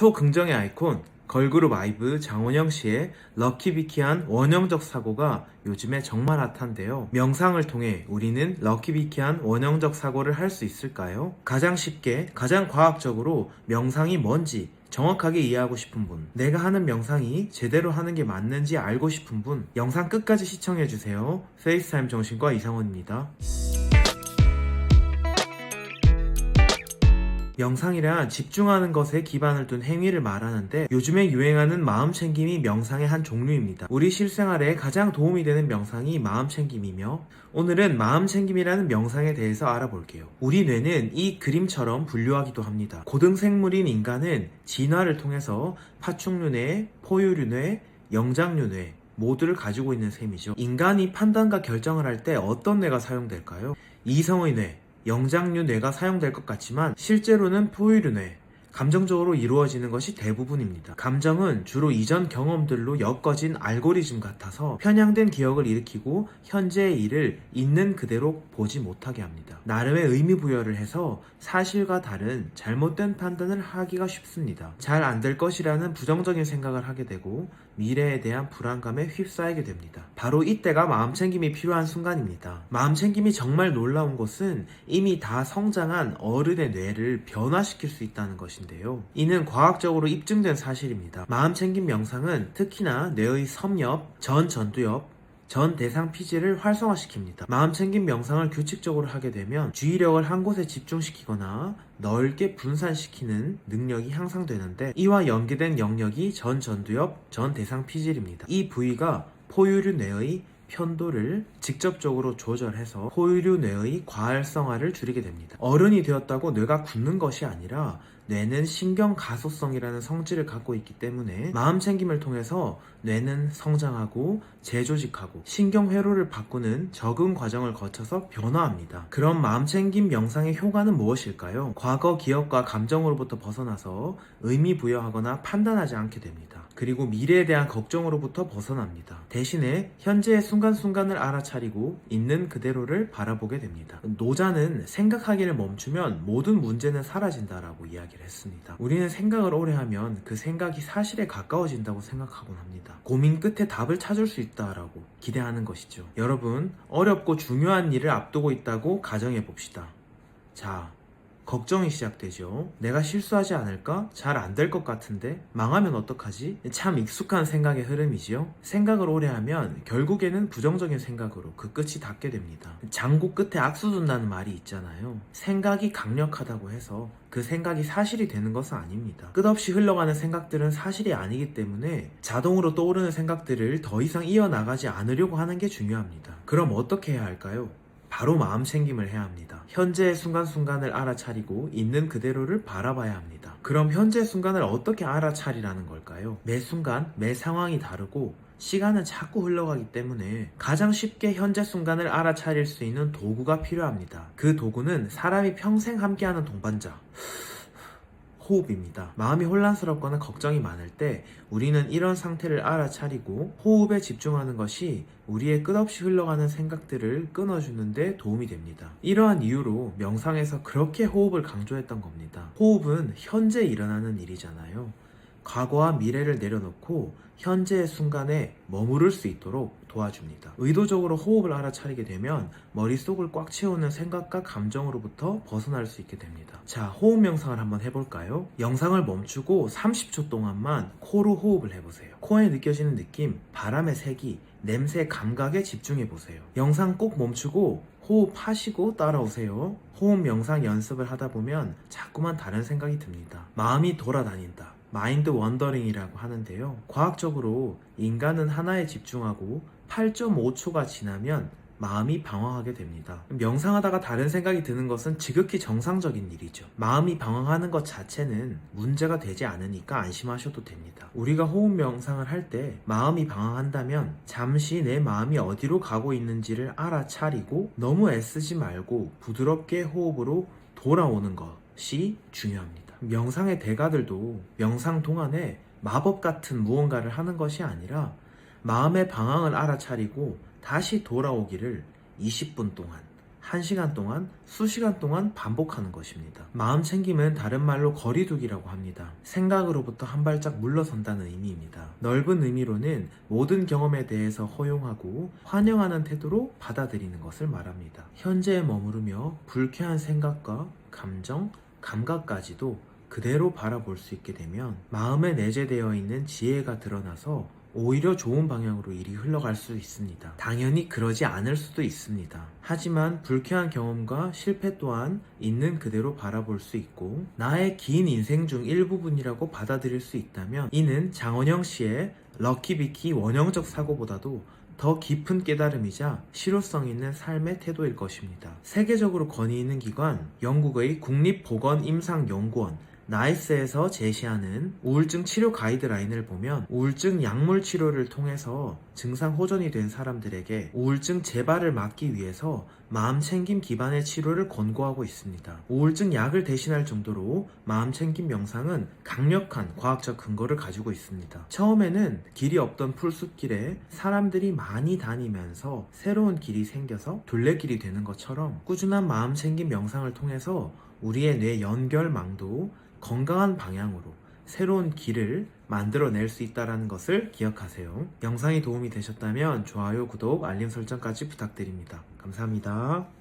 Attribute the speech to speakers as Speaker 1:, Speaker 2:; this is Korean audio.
Speaker 1: 초긍정의 아이콘 걸그룹 아이브 장원영 씨의 럭키비키한 원형적 사고가 요즘에 정말 핫한데요. 명상을 통해 우리는 럭키비키한 원형적 사고를 할 수 있을까요? 가장 쉽게, 가장 과학적으로 명상이 뭔지 정확하게 이해하고 싶은 분, 내가 하는 명상이 제대로 하는 게 맞는지 알고 싶은 분, 영상 끝까지 시청해주세요. 페이스타임 정신과 이상원입니다. 명상이란 집중하는 것에 기반을 둔 행위를 말하는데, 요즘에 유행하는 마음챙김이 명상의 한 종류입니다. 우리 실생활에 가장 도움이 되는 명상이 마음챙김이며, 오늘은 마음챙김이라는 명상에 대해서 알아볼게요. 우리 뇌는 이 그림처럼 분류하기도 합니다. 고등생물인 인간은 진화를 통해서 파충류뇌, 포유류뇌, 영장류뇌 모두를 가지고 있는 셈이죠. 인간이 판단과 결정을 할 때 어떤 뇌가 사용될까요? 이성의 뇌, 영장류 뇌가 사용될 것 같지만 실제로는 포유류 뇌, 감정적으로 이루어지는 것이 대부분입니다. 감정은 주로 이전 경험들로 엮어진 알고리즘 같아서 편향된 기억을 일으키고 현재의 일을 있는 그대로 보지 못하게 합니다. 나름의 의미 부여를 해서 사실과 다른 잘못된 판단을 하기가 쉽습니다. 잘 안 될 것이라는 부정적인 생각을 하게 되고 미래에 대한 불안감에 휩싸이게 됩니다. 바로 이때가 마음챙김이 필요한 순간입니다. 마음챙김이 정말 놀라운 것은 이미 다 성장한 어른의 뇌를 변화시킬 수 있다는 것인데요. 이는 과학적으로 입증된 사실입니다. 마음챙김 명상은 특히나 뇌의 섬엽, 전전두엽, 전 대상 피질을 활성화시킵니다. 마음챙김 명상을 규칙적으로 하게 되면 주의력을 한 곳에 집중시키거나 넓게 분산시키는 능력이 향상되는데, 이와 연계된 영역이 전 전두엽, 전 대상 피질입니다. 이 부위가 포유류 뇌의 편도를 직접적으로 조절해서 포유류 뇌의 과활성화를 줄이게 됩니다. 어른이 되었다고 뇌가 굳는 것이 아니라 뇌는 신경 가소성이라는 성질을 갖고 있기 때문에 마음챙김을 통해서 뇌는 성장하고 재조직하고 신경 회로를 바꾸는 적응 과정을 거쳐서 변화합니다. 그럼 마음챙김 명상의 효과는 무엇일까요? 과거 기억과 감정으로부터 벗어나서 의미 부여하거나 판단하지 않게 됩니다. 그리고 미래에 대한 걱정으로부터 벗어납니다. 대신에 현재의 순간순간을 알아차리고 있는 그대로를 바라보게 됩니다. 노자는 생각하기를 멈추면 모든 문제는 사라진다라고 이야기를 했습니다. 우리는 생각을 오래 하면 그 생각이 사실에 가까워진다고 생각하곤 합니다. 고민 끝에 답을 찾을 수 있다라고 기대하는 것이죠. 여러분, 어렵고 중요한 일을 앞두고 있다고 가정해 봅시다. 자, 걱정이 시작되죠. 내가 실수하지 않을까? 잘 안 될 것 같은데? 망하면 어떡하지? 참 익숙한 생각의 흐름이지요. 생각을 오래 하면 결국에는 부정적인 생각으로 그 끝이 닿게 됩니다. 장고 끝에 악수 둔다는 말이 있잖아요. 생각이 강력하다고 해서 그 생각이 사실이 되는 것은 아닙니다. 끝없이 흘러가는 생각들은 사실이 아니기 때문에 자동으로 떠오르는 생각들을 더 이상 이어나가지 않으려고 하는 게 중요합니다. 그럼 어떻게 해야 할까요? 바로 마음챙김을 해야 합니다. 현재의 순간순간을 알아차리고 있는 그대로를 바라봐야 합니다. 그럼 현재 순간을 어떻게 알아차리라는 걸까요? 매 순간, 매 상황이 다르고 시간은 자꾸 흘러가기 때문에 가장 쉽게 현재 순간을 알아차릴 수 있는 도구가 필요합니다. 그 도구는 사람이 평생 함께하는 동반자, 호흡입니다. 마음이 혼란스럽거나 걱정이 많을 때 우리는 이런 상태를 알아차리고 호흡에 집중하는 것이 우리의 끝없이 흘러가는 생각들을 끊어주는 데 도움이 됩니다. 이러한 이유로 명상에서 그렇게 호흡을 강조했던 겁니다. 호흡은 현재 일어나는 일이잖아요. 과거와 미래를 내려놓고 현재의 순간에 머무를 수 있도록 도와줍니다. 의도적으로 호흡을 알아차리게 되면 머릿속을 꽉 채우는 생각과 감정으로부터 벗어날 수 있게 됩니다. 자, 호흡 명상을 한번 해볼까요? 영상을 멈추고 30초 동안만 코로 호흡을 해보세요. 코에 느껴지는 느낌, 바람의 세기, 냄새, 감각에 집중해보세요. 영상 꼭 멈추고 호흡하시고 따라오세요. 호흡 명상 연습을 하다 보면 자꾸만 다른 생각이 듭니다. 마음이 돌아다닌다, 마인드 원더링이라고 하는데요. 과학적으로 인간은 하나에 집중하고 8.5초가 지나면 마음이 방황하게 됩니다. 명상하다가 다른 생각이 드는 것은 지극히 정상적인 일이죠. 마음이 방황하는 것 자체는 문제가 되지 않으니까 안심하셔도 됩니다. 우리가 호흡 명상을 할 때 마음이 방황한다면 잠시 내 마음이 어디로 가고 있는지를 알아차리고 너무 애쓰지 말고 부드럽게 호흡으로 돌아오는 것이 중요합니다. 명상의 대가들도 명상 동안에 마법 같은 무언가를 하는 것이 아니라 마음의 방황을 알아차리고 다시 돌아오기를 20분 동안, 1시간 동안, 수시간 동안 반복하는 것입니다. 마음 챙김은 다른 말로 거리두기라고 합니다. 생각으로부터 한 발짝 물러선다는 의미입니다. 넓은 의미로는 모든 경험에 대해서 허용하고 환영하는 태도로 받아들이는 것을 말합니다. 현재에 머무르며 불쾌한 생각과 감정, 감각까지도 그대로 바라볼 수 있게 되면 마음에 내재되어 있는 지혜가 드러나서 오히려 좋은 방향으로 일이 흘러갈 수 있습니다. 당연히 그러지 않을 수도 있습니다. 하지만 불쾌한 경험과 실패 또한 있는 그대로 바라볼 수 있고 나의 긴 인생 중 일부분이라고 받아들일 수 있다면 이는 장원영 씨의 럭키비키 원형적 사고보다도 더 깊은 깨달음이자 실효성 있는 삶의 태도일 것입니다. 세계적으로 권위 있는 기관 영국의 국립보건임상연구원 나이스에서 제시하는 우울증 치료 가이드라인을 보면 우울증 약물 치료를 통해서 증상 호전이 된 사람들에게 우울증 재발을 막기 위해서 마음챙김 기반의 치료를 권고하고 있습니다. 우울증 약을 대신할 정도로 마음챙김 명상은 강력한 과학적 근거를 가지고 있습니다. 처음에는 길이 없던 풀숲길에 사람들이 많이 다니면서 새로운 길이 생겨서 둘레길이 되는 것처럼 꾸준한 마음챙김 명상을 통해서 우리의 뇌 연결망도 건강한 방향으로 새로운 길을 만들어낼 수 있다는 것을 기억하세요. 영상이 도움이 되셨다면 좋아요, 구독, 알림 설정까지 부탁드립니다. 감사합니다.